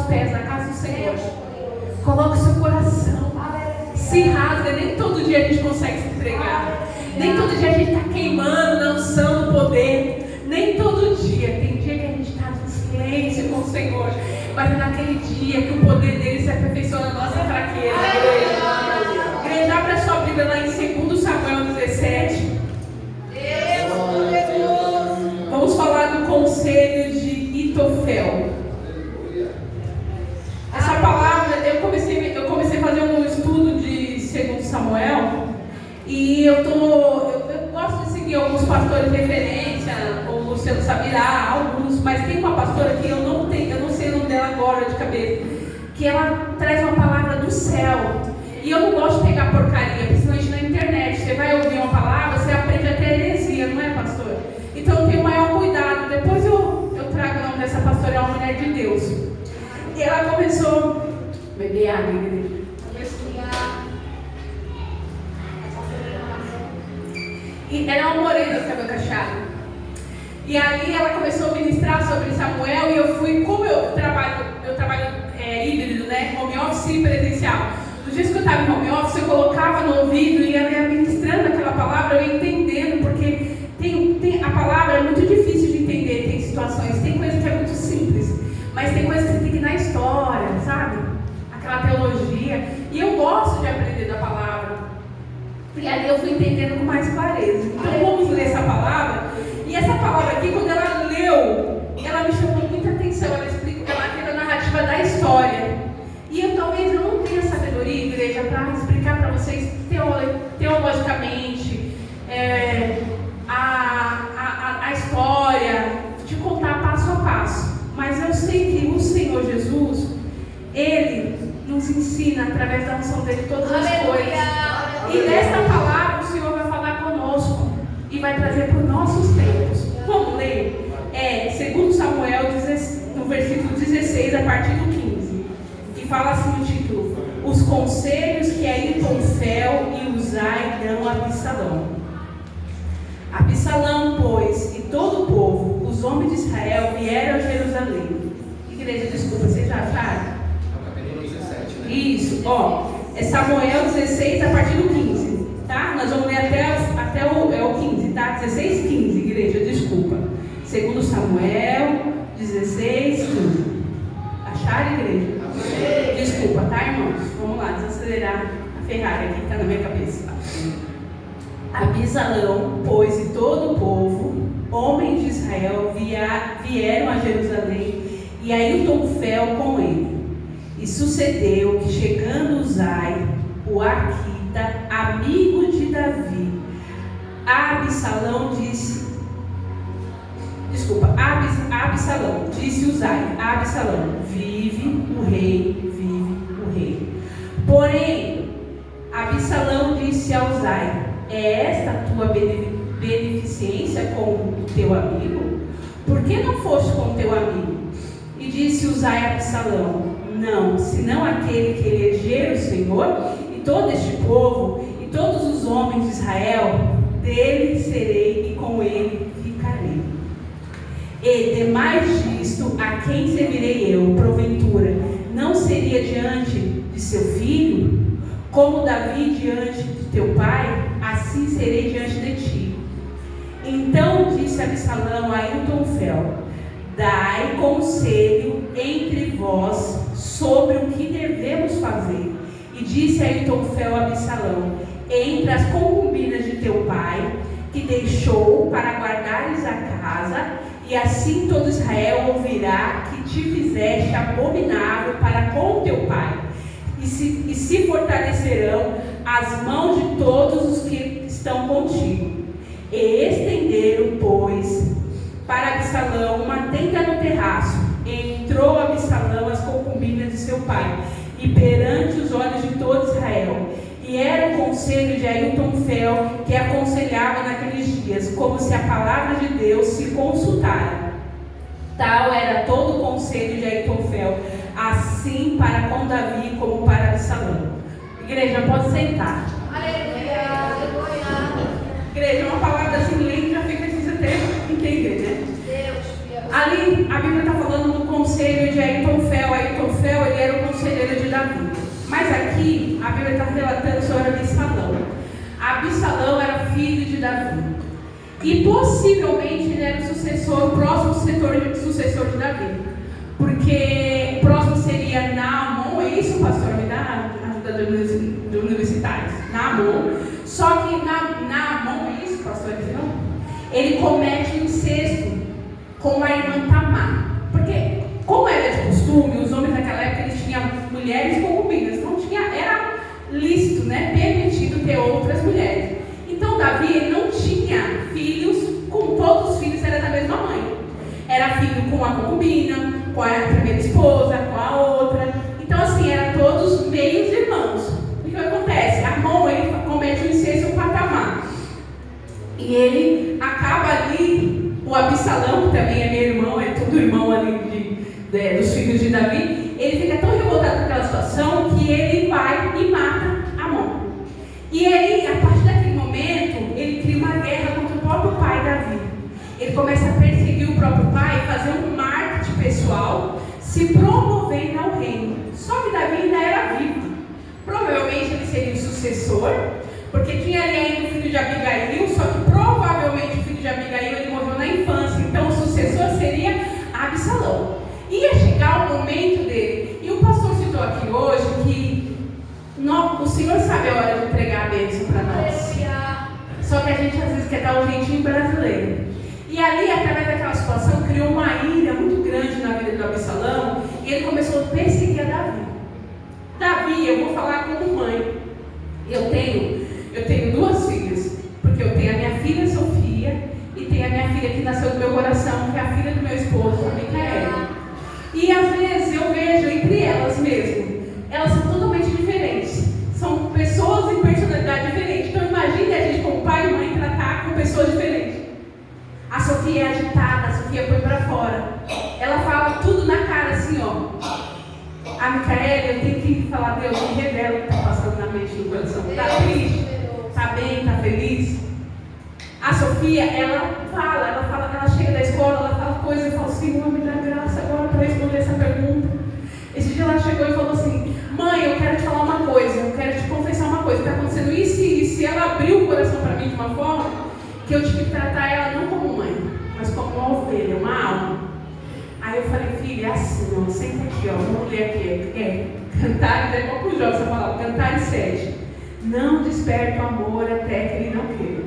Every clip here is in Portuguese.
pés na casa do Senhor. Coloque o seu coração. Se rasga. Nem todo dia a gente consegue se entregar. Nem todo dia a gente está queimando na unção do poder. Nem todo dia. Tem dia que a gente está no silêncio com o Senhor. Mas é naquele dia que o poder dele se aperfeiçoa na nossa fraqueza. Igreja, abre a sua Bíblia lá em 2 Samuel 17. Vamos falar do conselho de Itofel. Essa palavra, eu comecei a fazer um estudo de 2 Samuel. E eu gosto de seguir alguns pastores de referência, o Luciano Sabirá, alguns, mas tem uma pastora que eu não sei o nome dela agora de cabeça, que ela traz uma palavra do céu. E eu não gosto de pegar porcaria, principalmente na internet. Você vai ouvir uma palavra, você aprende até heresia, não é, pastor? Então eu tenho maior cuidado. Depois eu trago o nome dessa pastora, é uma mulher de Deus. E ela começou a beber água, igreja. E era uma morena de cabelo cacheado. E aí ela começou a ministrar sobre Samuel. E eu fui, como eu trabalho híbrido, né? Home office e presencial. Nos dias que eu estava em home office, eu colocava no ouvido e ia ministrando aquela palavra, eu ia entendendo, porque a palavra é muito difícil de entender. Tem situações, tem coisa que é muito simples, mas tem coisa que você tem que ir na história, sabe? Aquela teologia. E eu gosto de aprender da palavra. E ali eu fui entendendo com mais clareza. Então vamos ler essa palavra. E essa palavra aqui, quando ela leu, ela me chamou muita atenção. Ela fez a narrativa da história. E talvez eu não tenha sabedoria, igreja, para explicar para vocês teologicamente a história, te contar passo a passo. Mas eu sei que o Senhor Jesus, Ele nos ensina através da unção dele todas as coisas. E nesta palavra o Senhor vai falar conosco e vai trazer para os nossos tempos. Vamos ler? 2 Samuel, no versículo 16, a partir do 15. Que fala assim o título: Os conselhos que Ahitofel e Uzai dão a Absalão. Absalão, pois, e todo o povo, os homens de Israel, vieram a Jerusalém. Igreja, desculpa, vocês já acharam? Capítulo 17, né? Isso, é Samuel 16 a partir do 15, tá? Nós vamos ler até o 15, tá? 16, 15, igreja, desculpa. 2 Samuel 16, 15. Acharam, igreja? Desculpa, tá, irmãos? Vamos lá, desacelerar a Ferrari aqui que tá na minha cabeça. Absalão, pois, e todo o povo, homens de Israel, vieram a Jerusalém, e Ahitofel com ele. E sucedeu que, chegando Uzai, o arquita, amigo de Davi, Absalão disse Uzai, Absalão, vive o rei. Porém, Absalão disse a Uzai: é esta a tua beneficência com o teu amigo? Por que não foste com o teu amigo? E disse Uzai a Absalão: não, senão aquele que eleger o Senhor, e todo este povo, e todos os homens de Israel, dele serei e com ele ficarei. E demais disto, a quem servirei eu, porventura, não seria diante de seu filho? Como Davi diante de teu pai, assim serei diante de ti. Então disse Absalão a Ahitofel: dai conselho entre vós sobre o que devemos fazer. E disse Ahitofel a Absalão: entre as concubinas de teu pai, que deixou para guardares a casa, e assim todo Israel ouvirá que te fizeste abominável para com teu pai, e se fortalecerão as mãos de todos os que estão contigo. E estenderam, pois, para Absalão uma tenda no terraço, e entrou Absalão as concubinas de seu pai, e perante os olhos de todo Israel. E era o conselho de Ahitofel que aconselhava naqueles dias, como se a palavra de Deus se consultara. Tal era todo o conselho de Ahitofel, assim para com Davi como para Absalão. Igreja, pode sentar. Aleluia, aleluia. Igreja, uma palavra assim lenta já fica difícil até entender, né? Deus. Ali a Bíblia está falando do conselho de Ahitofel. Ahitofel aqui, a Bíblia está relatando sobre Absalão. Absalão era filho de Davi. E possivelmente ele era o próximo sucessor de Davi. Porque o próximo seria Naamon, é isso, pastor? Me dá ajuda de universitários. Naamon. Só que Naamon, é isso, pastor? Não? Ele comete incesto com a irmã Tamar. Porque, como era de costume, os homens naquela época eles tinham mulheres concubinas. Então era lícito, né? Permitido ter outras mulheres. Então Davi ele não tinha filhos, como todos os filhos eram da mesma mãe. Era filho com a concubina, com a primeira esposa, com a outra. Então assim, eram todos meios irmãos. E o que acontece? Amon ele comete um incesto com a Tamar. E ele acaba ali, o Absalão, que também é meu irmão, é tudo irmão ali dos filhos de Davi. Ele fica tão revoltado com aquela situação que ele vai e mata Amon. E ele, a partir daquele momento, ele cria uma guerra contra o próprio pai Davi. Ele começa a perseguir o próprio pai, fazer um marketing pessoal, se promovendo ao reino. Só que Davi ainda era vivo. Provavelmente ele seria o sucessor, porque tinha ali ainda o filho de Abigail, só que provavelmente o filho de Abigail ele morreu na infância. Então o sucessor seria Absalão. Ia chegar o momento dele. E o pastor citou aqui hoje que o Senhor sabe a hora de entregar a bênção para nós. Só que a gente às vezes quer dar o jeitinho brasileiro. E ali, através daquela situação, criou uma ira muito grande na vida do Absalão. E ele começou a perseguir a Davi. Davi, eu vou falar como mãe. Eu tenho duas filhas. Porque eu tenho a minha filha Sofia e tenho a minha filha que nasceu do meu coração, que é a filha do meu esposo, a Micaela. E às vezes eu vejo entre elas mesmo, elas são totalmente diferentes. São pessoas em personalidade diferente. Então imagine a gente como pai e mãe tratar com pessoas diferentes. A Sofia é agitada, a Sofia põe pra fora. Ela fala tudo na cara assim, ó. A Micaela, eu tenho que falar, Deus, me revela o que está passando na mente e no coração. Está triste? Está bem? Está feliz? A Sofia, ela chega da escola, ela fala coisas, eu falo, Senhor, me dá graça agora para responder essa pergunta. Esse dia ela chegou e falou assim, mãe, eu quero te falar uma coisa, eu quero te confessar uma coisa, está acontecendo isso e isso. E ela abriu o coração para mim de uma forma que eu tive que tratar ela não como mãe, mas como uma ovelha, uma alma. Aí eu falei, filha, é assim, ó, senta aqui, ó, vamos ler aqui, cantar, é igual pro Jó, essa palavra, cantar e sede. Não desperta o amor até que ele não queira.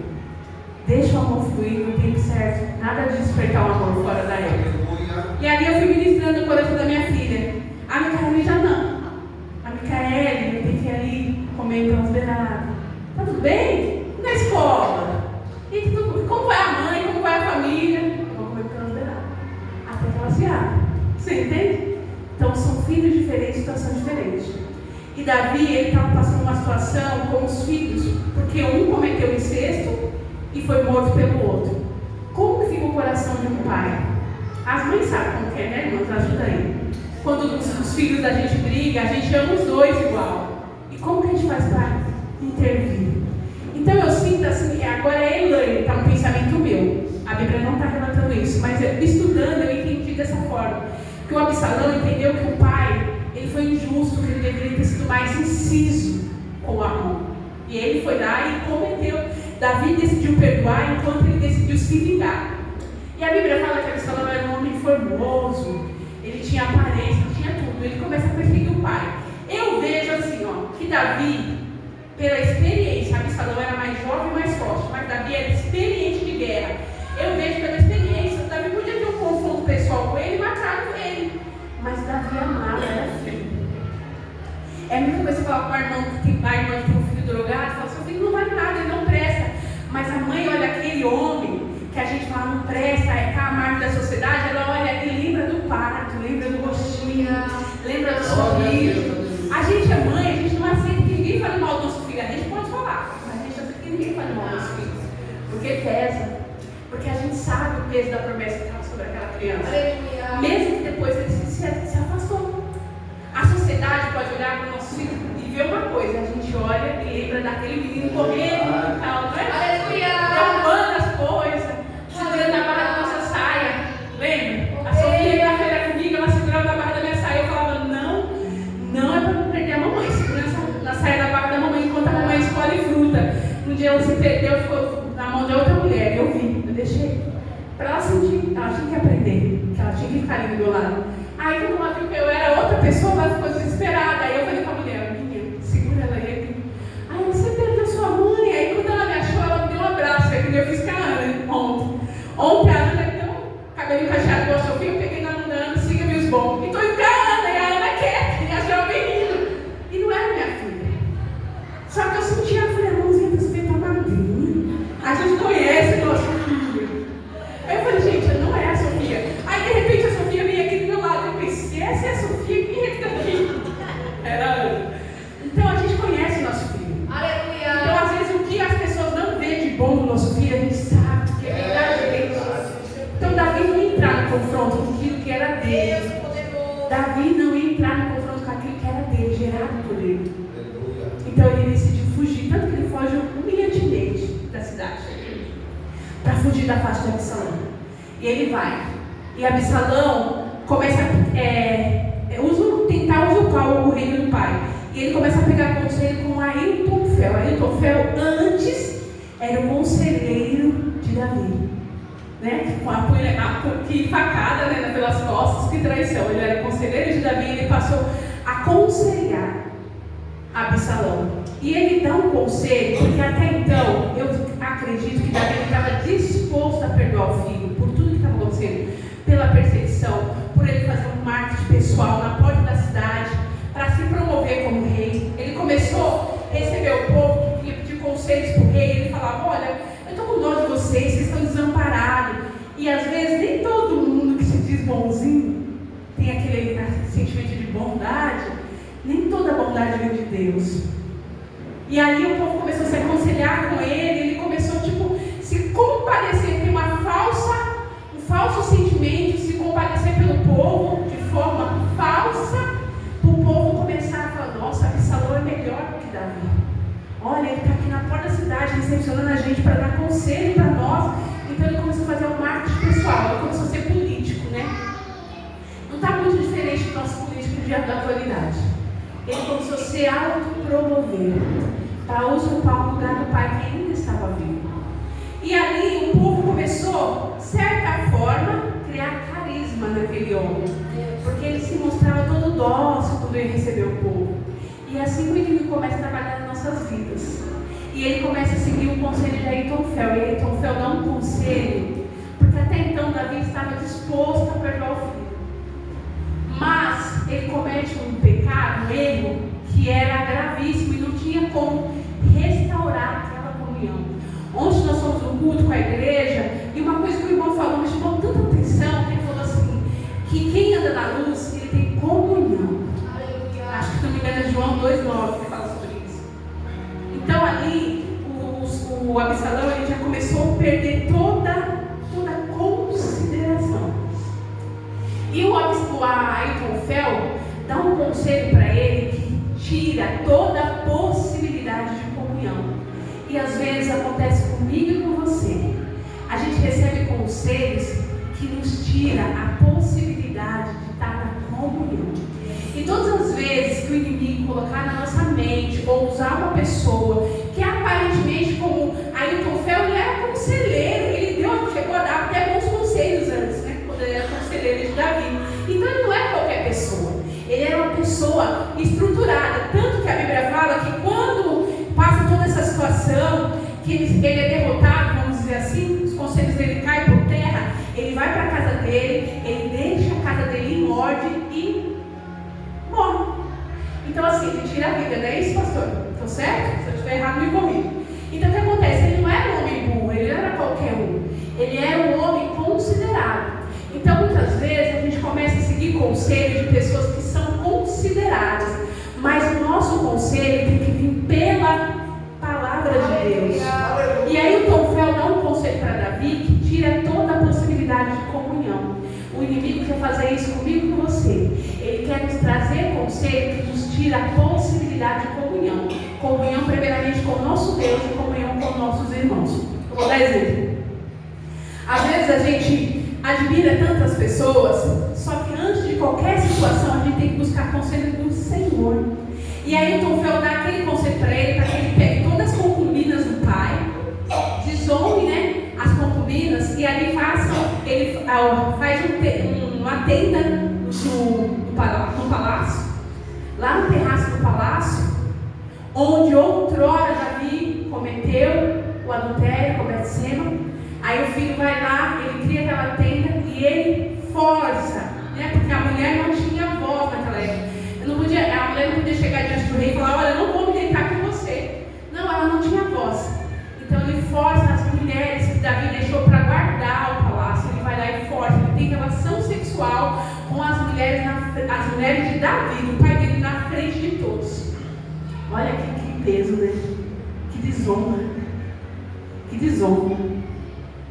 Deixa o amor fluir no tempo certo, nada de despertar o amor fora da época. E ali eu fui ministrando o coração da minha filha. A Micaela já não. A Micaela tem que ir ali comer pelas beiradas. Tá tudo bem? Na escola. E como vai a mãe, como vai a família? Vou comer pelas beiradas. Até que ela se abre. Você entende? Então são filhos diferentes, situações diferentes. E Davi, ele estava passando uma situação com os filhos, porque um cometeu incesto e foi morto pelo outro. Como que fica o coração de um pai? As mães sabem como que é, né, irmãos? Ajuda aí. Quando os filhos da gente brigam, a gente ama os dois igual. E como que a gente faz para intervir? Então eu sinto assim, que agora é Elaine, está um pensamento meu. A Bíblia não está relatando isso, mas estudando eu entendi dessa forma. Que o Absalão entendeu que o pai, ele foi injusto, que ele deveria ter sido mais inciso com o Amon. E ele foi lá e cometeu. Davi decidiu perdoar enquanto ele decidiu se vingar. E a Bíblia fala que Absalão era um homem formoso, ele tinha aparência, tinha tudo. Ele começa a perseguir o pai. Eu vejo assim, ó, que Davi, pela experiência, Absalão era mais jovem e mais forte, mas Davi era experiente de guerra. Eu vejo pela experiência, Davi podia ter um confronto pessoal com ele e matar ele. Mas Davi amava, era filho. É a mesma coisa você falar com a irmã que tem um filho drogado, fala, seu filho não vale nada, ele não presta. Mas a mãe olha aquele homem que a gente fala não presta, é a marca da sociedade, ela olha e lembra do parto, lembra do gostinho, lembra do sorriso. A gente é mãe, a gente não aceita que ninguém fale mal do nosso filho, a gente pode falar, mas a gente aceita que ninguém fale mal dos nossos filhos, porque pesa, porque a gente sabe o peso da promessa que estava sobre aquela criança, mesmo que depois ele se afastou. A sociedade pode olhar para o nosso filho e ver uma coisa, a gente olha e lembra daquele menino correndo e tal, não é? Derrubando as coisas, segurando a barra da nossa saia. Lembra? A Sofia ia na feira comigo, ela segurava a barra da minha saia. Eu falava, não é para não perder a mamãe, segura dia ela se perdeu, ficou na mão de outra mulher. Eu vi, eu deixei. Para ela sentir, ela tinha que aprender, que ela tinha que ficar ali do meu lado. Aí quando ela viu que eu era outra pessoa, ela ficou desesperada. Aí eu falei com a mulher, minha, segura ela aí. Aí você perdeu sua mãe. Aí quando ela me achou, ela me deu um abraço. Aí eu fiz com a Ana ontem. Ontem a Ana, então, cabelo encaixado igual a Sofia, eu peguei na mão da Ana, siga-me os bons. E tô em casa, e a Ana quer, e achou o menino. E não era minha filha. Só que eu senti, eu falei, a mãozinha tá feita magrinha. A gente conhece nosso filho. Aí eu falei, gente, não é a Sofia. Aí de repente a Sofia veio aqui do meu lado. Eu pensei, essa é a Sofia, quem é que tá aqui? Era a Ana. Então a gente conhece o nosso filho. Aleluia. Então às vezes o que as pessoas não veem de bom no nosso filho, a gente sabe que é verdade. Então Davi não ia entrar no confronto com aquilo que era dele. Deus poderoso. Davi não ia entrar no confronto com aquilo que era dele, gerado por ele. Então ele decidiu fugir, tanto que ele foge humilhantemente da cidade, para fugir da face de Absalão. E ele vai. E Absalão começa a tentar usurpar o reino do pai. E ele começa a pegar conselho com Aitofel. Aitofel antes era o conselheiro de Davi. Né? Com que facada, né? Pelas costas, que traição. Ele era conselheiro de Davi e ele passou a aconselhar Absalão. E ele dá um conselho, porque até então eu acredito que Davi estava disposto a perdoar o filho por tudo que estava acontecendo, pela perseguição, por ele fazer um marketing pessoal na porta da cidade, para se promover como rei. Ele começou a receber o povo que vinha pedir conselhos para o rei. Ele falava, olha, eu estou com dó de vocês estão desamparados. E às vezes nem todo mundo que se diz bonzinho tem aquele sentimento de bondade. Nem toda bondade vem de Deus. E aí o povo começou a se aconselhar com ele. Ele começou se compadecer, ter um falso sentimento, se compadecer pelo povo de forma falsa, para o povo começar a falar, nossa, Absalão é melhor do que Davi. Olha, ele está aqui na porta da cidade recepcionando a gente para dar conselho para nós. Então ele começou a fazer um marketing pessoal, ele começou a ser político, né? Não está muito diferente do nosso político da atualidade. Ele começou a se autopromover para usurpar o lugar do pai que ainda estava vivo. E ali o povo começou, de certa forma, a criar carisma naquele homem. Porque ele se mostrava todo dócil quando ele recebeu o povo. E assim o inimigo começa a trabalhar nas nossas vidas. E ele começa a seguir o conselho de Aitofel. E Aitofel dá um conselho, porque até então Davi estava disposto a perdoar o filho. Mas ele comete um pecado, um erro, que era gravíssimo e não tinha como restaurar aquela comunhão. Ontem nós fomos no culto com a igreja e uma coisa que o irmão falou me chamou tanta atenção, que ele falou assim, que quem anda na luz, ele tem comunhão. Acho que se não me engano é João 2,9 que fala sobre isso. Então ali, o Absalão ele já começou a perder toda consideração. E o Aitofel dá um conselho para ele que tira toda a possibilidade de comunhão. E às vezes acontece comigo e com você. A gente recebe conselhos que nos tira a possibilidade de estar na comunhão. E todas as vezes que o inimigo colocar na nossa mente ou usar uma pessoa que aparentemente, como Aitofel, ele era conselheiro, ele chegou a dar até bons conselhos antes, né? Quando ele era conselheiro de Davi. Então ele não é qualquer pessoa, ele era uma pessoa estruturada, tanto que a Bíblia fala que quando passa toda essa situação, que ele é derrotado, vamos dizer assim, os conselhos dele caem por terra, ele vai para a casa dele, ele deixa a casa dele em ordem e morre. Então assim, ele tira a vida, não é isso, pastor? Estou certo? Se eu estiver errado, me corrija. Então o que acontece? Ele não era um homem burro, ele não era qualquer um, ele era um homem considerado. Então muitas vezes a gente começa a seguir conselhos de pessoas que são consideradas, mas o nosso conselho tem que vir pela palavra de Deus. E aí o Aitofel dá um conselho para Davi que tira toda a possibilidade de comunhão. O inimigo quer fazer isso comigo e com você. Ele quer nos trazer conselho que nos tira a possibilidade de comunhão. Comunhão primeiramente com o nosso Deus e comunhão com nossos irmãos. Eu vou dar exemplo. Às vezes a gente admira tantas pessoas, só que antes de qualquer situação a gente tem que buscar conselho do Senhor. E aí o Aitofel dá aquele conselho para ele que ele pegue todas as concubinas do pai uma tenda no palácio, lá no terraço do palácio, onde outrora Davi cometeu o adultério com Betseba. Aí o filho vai lá, ele cria aquela tenda e ele força, né? Porque a mulher não tinha voz naquela época. A mulher não podia chegar diante do rei e falar: olha, eu não vou me deitar com você. Não, ela não tinha voz. Então ele força as mulheres que Davi deixou para guardar o palácio. Ele vai lá e força, ele tem relação sexual com as mulheres de Davi, do pai dele, na frente de todos. Olha que peso, né? Que desonra. Que desonra.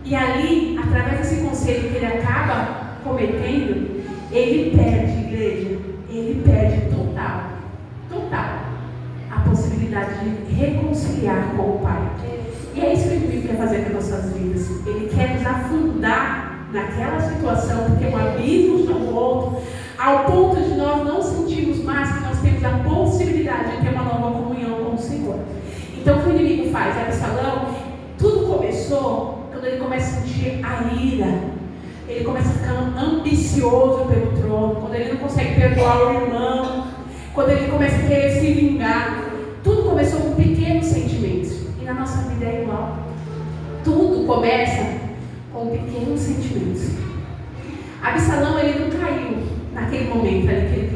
E ali, através desse conselho que ele acaba cometendo, ele perde, igreja. Ele perde total a possibilidade de reconciliar com o Pai. E é isso que o inimigo quer fazer com as nossas vidas. Ele quer nos afundar naquela situação, porque um abismo chama o outro, ao ponto de nós não sentirmos mais que nós temos a possibilidade de ter uma nova comunhão com o Senhor. Então o que o inimigo faz? Absalão, tudo começou quando ele começa a sentir a ira. Ele começa a ficar ambicioso pelo trono, quando ele não consegue perdoar o irmão, quando ele começa a querer se vingar. Tudo começou com pequenos sentimentos. E na nossa vida é igual. Tudo começa com pequenos sentimentos. Absalão, ele não caiu naquele momento ali,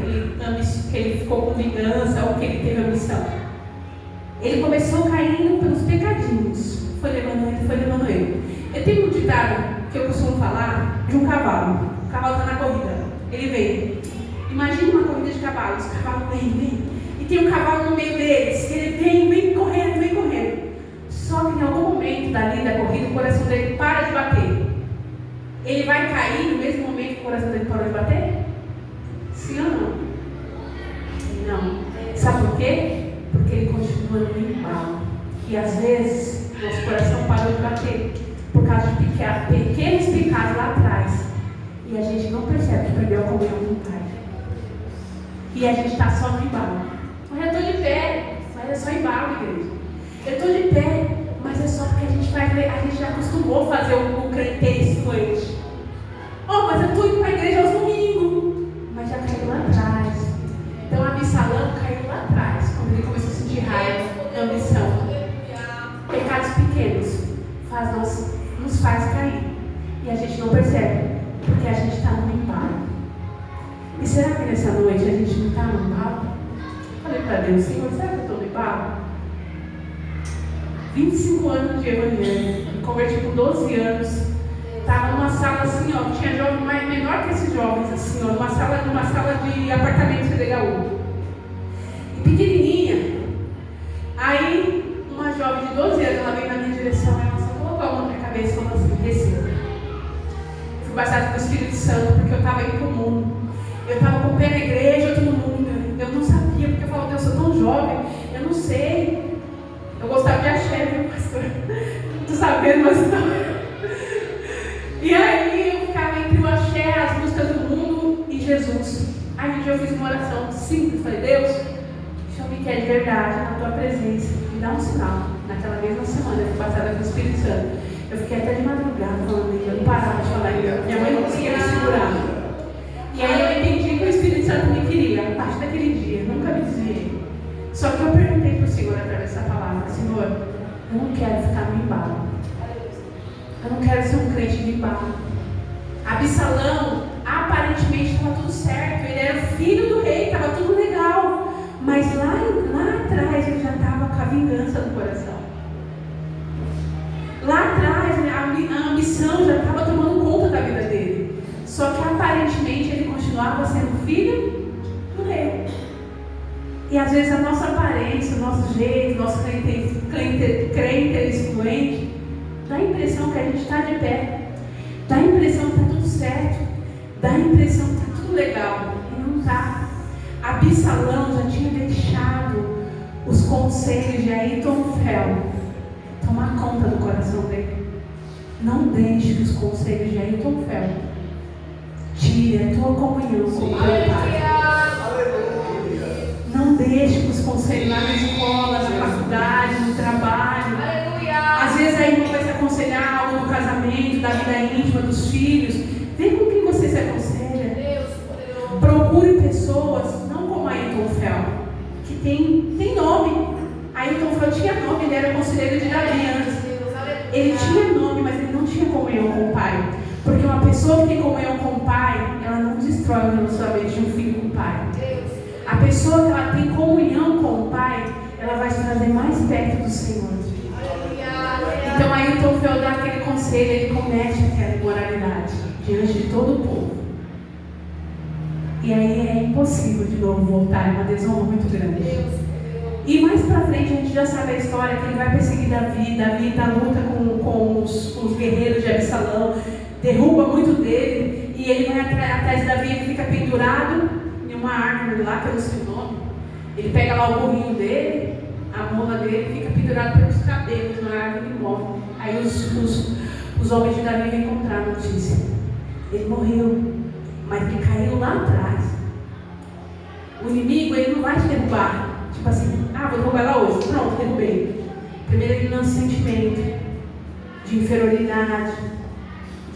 que ele ficou com vingança ou que ele teve ambição. Ele começou caindo pelos pecadinhos. Foi levando ele. Eu tenho um ditado que eu costumo falar de um cavalo. O cavalo está na corrida. Ele vem. Imagina uma corrida de cavalos. O cavalo vem. E tem um cavalo no meio deles. Ele vem correndo. Só que em algum momento dali da corrida, o coração dele para de bater. Ele vai cair no mesmo momento que o coração dele parou de bater? Sim ou não? Não. Sabe por quê? Porque ele continua no embalo. E às vezes, nosso coração parou de bater por causa de pequenos pecados lá atrás. E a gente não percebe que perdeu a comunhão com o Pai. E a gente está só no embalo. Mas eu estou de pé, mas é só embalo, igreja. Eu estou de pé, mas é só porque a gente já acostumou a fazer o crente fluente. Oh, mas eu estou indo para a igreja aos domingos. Mas já caiu lá atrás. Então Absalão caiu lá atrás, quando ele começou a sentir raiva, ambição. Pecados pequenos nos faz cair. E a gente não percebe, porque a gente está no embalo. E será que nessa noite a gente não está no embalo? Falei para Deus: Senhor, será que eu estou no embalo? 25 anos de evangelho, me converti com 12 anos. Estava numa sala assim, ó, tinha jovem mais menor que esses jovens, assim, ó, numa sala de apartamento de CDHU. E pequenininha. Aí, uma jovem de 12 anos, ela veio na minha direção, ela só colocou a mão na minha cabeça e falou assim: receba. Fui batizada com o Espírito Santo, porque eu estava indo para o mundo. Eu estava com o pé na igreja, outro no mundo. Eu não sabia, porque eu falava: Deus, eu sou tão jovem, eu não sei. Eu gostava de axé, viu, pastor? Estou sabendo, mas não. E aí eu ficava entre o axé, as músicas do mundo e Jesus. Aí um dia eu fiz uma oração simples, falei: Deus, se eu me quer de verdade na tua presença, me dá um sinal. Naquela mesma semana eu fui passada com o Espírito Santo. Eu fiquei até de madrugada falando, eu não parava de falar, minha mãe não conseguia me segurar. E aí eu entendi que o Espírito Santo me queria, a partir daquele dia, nunca me desviei. Só que eu perguntei para o Senhor através dessa palavra: Senhor, eu não quero ficar no embalo. Eu não quero ser um crente de embalo. Absalão, aparentemente estava tudo certo. Ele era o filho do rei, estava tudo legal. Mas lá atrás ele já estava com a vingança no coração. Lá atrás a ambição já estava tomando conta da vida dele. Só que aparentemente ele continuava sendo filho do rei. E às vezes a nossa aparência, o nosso jeito, o nosso crente excluente, dá a impressão que a gente está de pé, dá a impressão que está tudo certo, dá a impressão que está tudo legal, e não está. Absalão já tinha deixado os conselhos de Aitofel tomar conta do coração dele. Não deixe que os conselhos de Aitofel tire a tua comunhão com o teu Pai. Não deixe que os conselhos lá na escola, na faculdade, no trabalho. Às vezes a irmã vai se aconselhar algo do casamento, da vida íntima, dos filhos. Vê com quem você se aconselha. pessoas, não como Aitofel, que tem nome. Aitofel tinha nome, ele era conselheiro de Davi antes. Ele tinha nome, mas ele não tinha comunhão com o pai. Porque uma pessoa que tem comunhão com o pai, ela não destrói o relacionamento de um filho com o pai. A pessoa que ela tem comunhão com o pai, ela vai se trazer mais perto do Senhor. Então Aitofel dá aquele conselho, ele comete aquela imoralidade diante de todo o povo. E aí é impossível de novo voltar, é uma desonra muito grande. E mais pra frente a gente já sabe a história que ele vai perseguir Davi. Davi dá luta com os guerreiros de Absalão, derruba muito dele, e ele vai atrás de Davi, ele fica pendurado em uma árvore lá, que eu não sei o nome. Ele pega lá o burrinho dele, a mola dele, fica pendurado pelos cabelos na árvore e morre. Aí os homens de Davi vêm encontrar a notícia. Ele morreu, mas ele caiu lá atrás. O inimigo, ele não vai te derrubar. Tipo assim, vou derrubar ela hoje. Pronto, derrubei. Primeiro ele lança sentimento de inferioridade,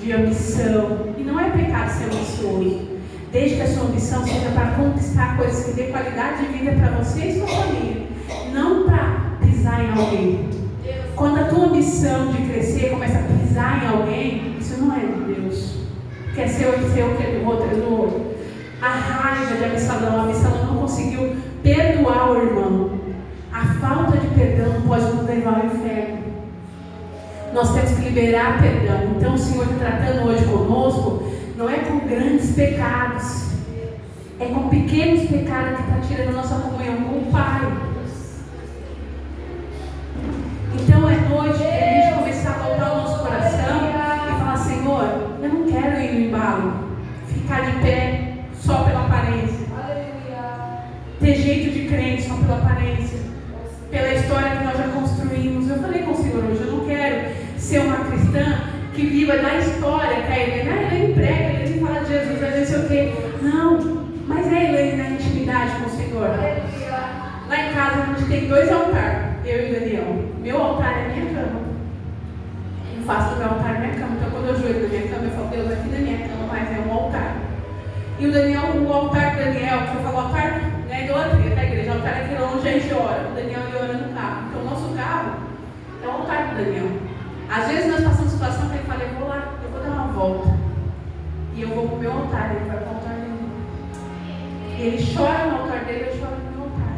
de ambição. E não é pecado ser ambicioso, desde que a sua ambição seja para conquistar coisas que dê qualidade de vida para você e sua família, não para pisar em alguém. Quando a tua ambição de crescer começa a pisar em alguém, isso não é de Deus. Quer ser o que é do outro, é do outro. A raiva de Absalão não conseguiu perdoar o irmão. A falta de perdão pode nos levar ao inferno. Nós temos que liberar perdão. Então o Senhor está tratando hoje conosco, não é com grandes pecados, é com pequenos pecados que está tirando a nossa comunhão com o Pai. Então é noite de a gente começar a voltar o nosso coração e falar: Senhor, eu não quero ir no embalo, ficar de pé só pela aparência, ter jeito de crente só pela aparência, pela história que nós já construímos. Eu falei com o Senhor hoje, eu não quero ser uma cristã que viva da história que a Helene prega, a Helene fala de Jesus, a gente sei o quê. Não, mas é a Helene na intimidade com o Senhor. Lá em casa a gente tem 2 altares, eu e o Daniel. Meu altar é a minha cama. Eu faço do meu altar a minha cama. Então quando eu joelho na minha cama, eu falo: Deus, aqui na minha cama, mas é um altar. E o Daniel, o altar do Daniel, que eu falo altar, não é idolatria, tá, igreja? O altar é aquele onde a gente ora. O Daniel ele ora no carro. Então o nosso carro é o altar do Daniel. Às vezes nós passamos situação que ele fala: eu vou lá, eu vou dar uma volta. E eu vou pro meu altar, ele vai pro altar dele. E ele chora no altar dele, eu choro no meu altar.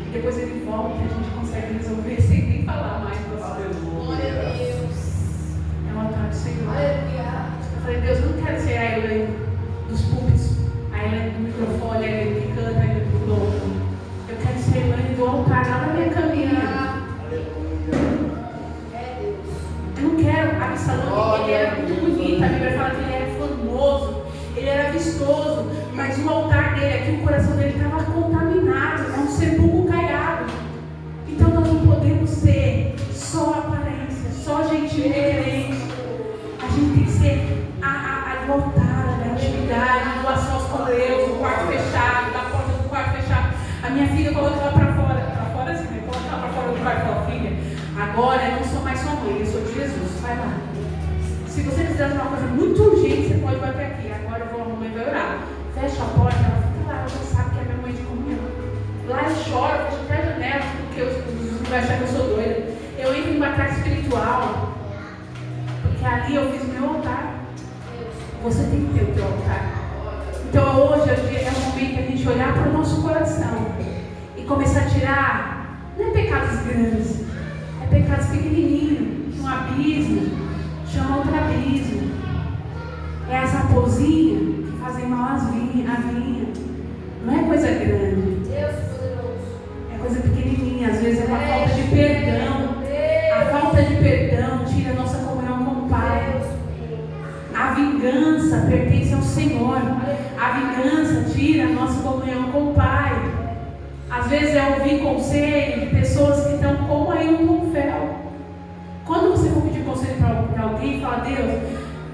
E depois ele volta e a gente consegue resolver sem nem falar mais. Glória a Deus. É o altar do Senhor. Aleluia. Eu falei: Deus, eu não quero ser a Helene dos púlpitos, a Helene do microfone, a Helene que canta, a Helene do louco. Eu quero ser a Helene do altar, lá na minha caminha. Eu não quero. Absalão, ele era muito bonito, a Bíblia fala que ele era formoso, ele era vistoso, mas o altar dele, aqui o coração dele estava contaminado, é um sepulcro caiado. Então nós não podemos ser só aparência, só jeitinho diferente. A gente tem que ser a do altar, da intimidade, do a sós com Deus, do quarto fechado, da porta do quarto fechado. A minha filha coloca ela para fora assim, coloca ela para fora do quarto e fala: filha, agora eu não sou mais sua mãe, eu sou de Jesus, vai lá. Se você quiser fazer uma coisa muito urgente, você pode bater aqui. Agora eu vou, a mamãe vai orar. Fecha a porta, ela fica lá, ela já sabe que é minha mãe de comunhão. Lá eu choro, fecho até a janela, porque os vai achar que eu sou doida. Eu entro em batalha espiritual, porque ali eu fiz o meu altar. Você tem que ter o teu altar. Então hoje é o momento de a gente olhar para o nosso coração e começar a tirar, não é pecados grandes, é pecados pequenininhos, um abismo, chama outro abismo. É as raposinhas que fazem mal à vinha. Não é coisa grande. Deus poderoso. É coisa pequenininha. Às vezes é uma falta de perdão. A falta de perdão tira a nossa comunhão com o Pai. A vingança pertence ao Senhor. A vingança tira a nossa comunhão com o Pai. Às vezes é ouvir conselho de pessoas que estão como aí um fel. Quando você for pedir conselho para alguém, fala: Deus,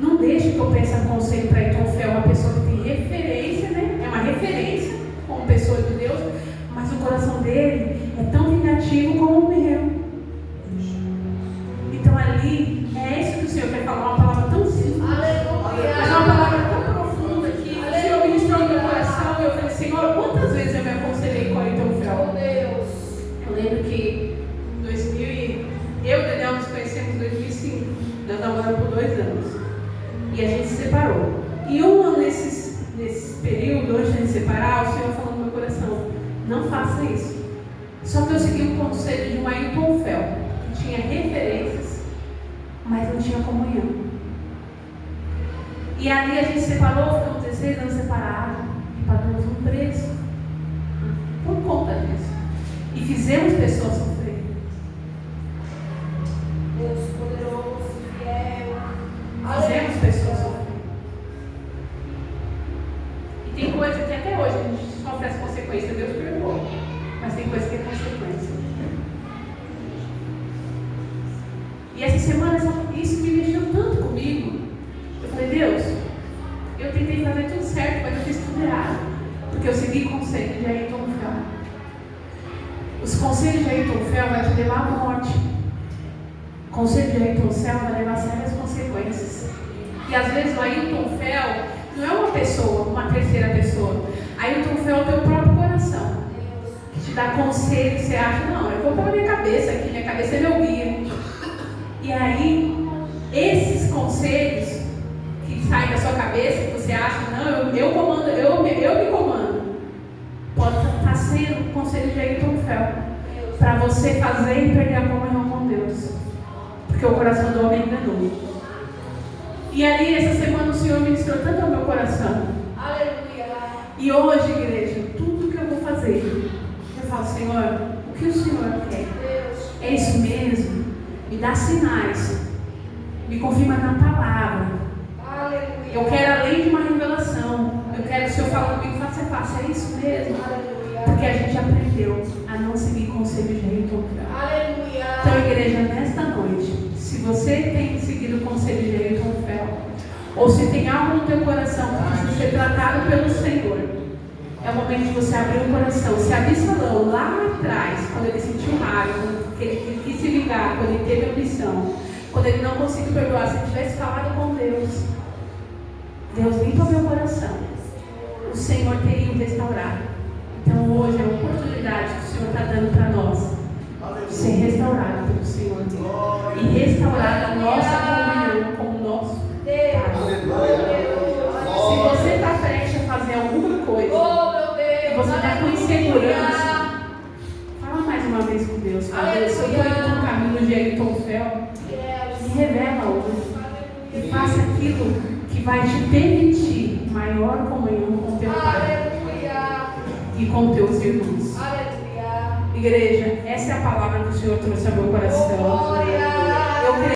não deixe que eu peça conselho para Aitofel, uma pessoa que tem referência, né? É uma referência como pessoa de Deus, mas o coração dele é tão vingativo como o meu. Então ali, é isso que o Senhor quer falar, uma palavra tão simples, mas é uma palavra tão profunda que o Senhor ministrou no meu coração. E eu falei: Senhor, faça isso. Só que eu segui o conselho de um Ailton Fel, que tinha referências, mas não tinha comunhão. E ali a gente separou, ficamos 16 anos separados e pagamos um preço por conta disso. E fizemos pessoas sofrer. Deus poderoso, fiel. Fizemos pessoas sofrer. E tem coisa que até hoje a gente sofre as consequências, Deus perdoou. Mas tem coisa que é consequência. E essa semana isso me mexeu tanto comigo. Eu falei, Deus, eu tentei fazer tudo certo, mas eu fiz tudo errado. Porque eu segui conselho de Ailton Fel. Os conselhos de Ailton Fel vão te levar à morte. O conselho de Ailton Fel vai levar a sérias consequências. E às vezes o Ailton Fel não é uma pessoa, uma terceira pessoa. Ailton Fel é o teu próprio coração. Que te dá conselho, você acha, não, eu vou pôr na minha cabeça aqui, minha cabeça é meu guia. E aí, esses conselhos que saem da sua cabeça, que você acha, não, eu comando, eu me comando, pode estar sendo o conselho de Ailton Fel, para você fazer e perder a comunhão com Deus, porque o coração do homem enganou. E ali, essa semana, o Senhor ministrou tanto ao meu coração. Aleluia. E hoje, igreja, tudo que eu vou fazer, eu falo, Senhor, o que o Senhor quer? Deus. É isso mesmo? Me dá sinais. Me confirma na palavra. Aleluia. Eu quero além de uma revelação. Eu quero que o Senhor fale comigo, faça, faça. É isso mesmo? Aleluia. Porque a gente aprendeu a não seguir conselhos de Ailton Fel. Aleluia. Então, igreja, nesta noite, se você tem seguido o conselho de Ailton Fel, ou se tem algo no teu coração que precisa ser tratado pelo Senhor, é o momento de você abrir o coração. Se Absalão, lá atrás, quando ele sentiu raiva, quando ele quis se ligar, quando ele teve ambição, quando ele não conseguiu perdoar, se ele tivesse falado com Deus, Deus limpa meu coração, o Senhor teria o restaurado. Então hoje é a oportunidade que o Senhor está dando para nós de ser restaurado pelo Senhor e restaurar a nossa comunhão com o nosso Pai. Se você está prestes a fazer alguma coisa, Oh, meu Deus. e você está com insegurança, fala mais uma vez com Deus. Fala, Deus, se eu estou indo no caminho de Ailton Fel, me revela hoje. E faça aquilo que vai te permitir maior comunhão com teu Pai e com teus irmãos. Igreja, essa é a palavra que o Senhor trouxe ao meu coração. Eu creio